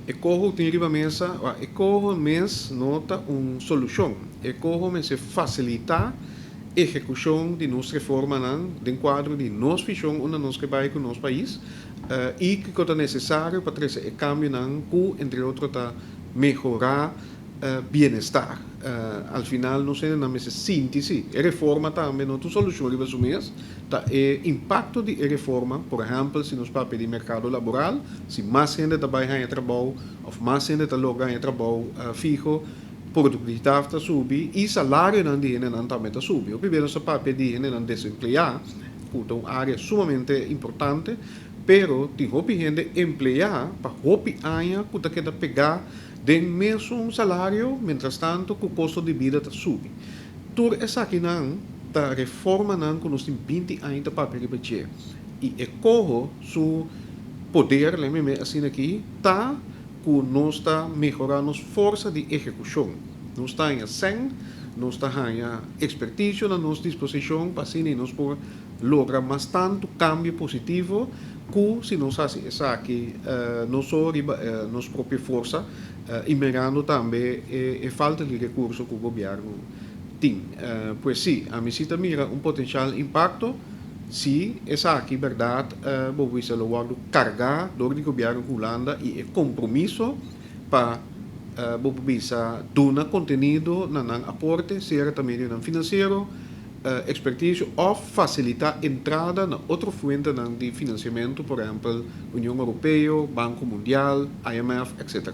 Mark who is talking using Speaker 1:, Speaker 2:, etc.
Speaker 1: Ecojo tem riba mesa, ecojo mes nota uma solução. Ecojo me se facilitar a execução de nossa reforma dentro do quadro de nossa visão onde nós trabalhamos com o nosso país e que é necessário para trazer o cambio que, entre outros, melhorar bem-estar. Al final, nós temos uma síntese. A reforma também não é solução para o mês. O impacto de reforma, por exemplo, se nós para pedir mercado laboral, se mais gente trabalha em trabalho, ou mais gente trabalha em trabalho fijo, produtividade está subir e salário não de gente também está subir. O primeiro se para pedir gente desempregado, é uma área sumamente importante, pero tem gente empleada para hopi anos que está pegar de mesmo salário, mientras tanto, que o custo de vida está subindo. Tudo isso aqui não, a reforma não, que nós temos 20 anos para repetir. E ecojo su poder, lembra-me assim aqui, está que nós está melhorando a força de execução. Nós está em 100, nós está em expertise na nossa disposição para assim nós por lograr bastante cambio positivo que se nós fazemos isso aqui, nossa própria força, e mirando também a falta de recursos que o governo tem. Pois sim, a visita mira um potencial impacto, se essa aqui verdade, vou se lo cargar do governo Holanda e o compromisso para vou dar conteúdo na aporte, seja também no financeiro, expertise ou facilitar a entrada na outra fonte de financiamento, por exemplo, União Europeia, Banco Mundial, IMF, etc.